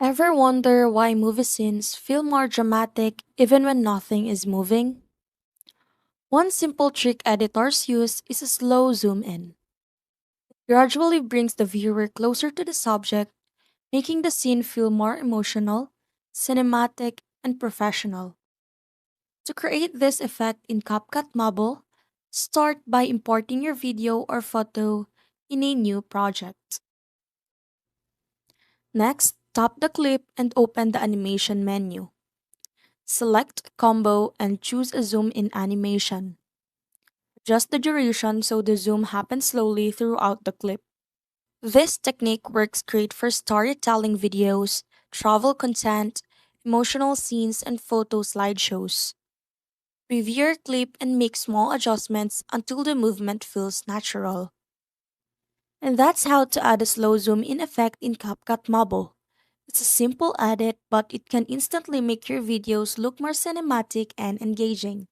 Ever wonder why movie scenes feel more dramatic even when nothing is moving? One simple trick editors use is a slow zoom in. It gradually brings the viewer closer to the subject, making the scene feel more emotional, cinematic, and professional. To create this effect in CapCut Mobile, start by importing your video or photo in a new project. Next, tap the clip and open the animation menu. Select Combo and choose a zoom in animation. Adjust the duration so the zoom happens slowly throughout the clip. This technique works great for storytelling videos, travel content, emotional scenes, and photo slideshows. Review your clip and make small adjustments until the movement feels natural. And that's how to add a slow zoom in effect in CapCut Mobile. It's a simple edit, but it can instantly make your videos look more cinematic and engaging.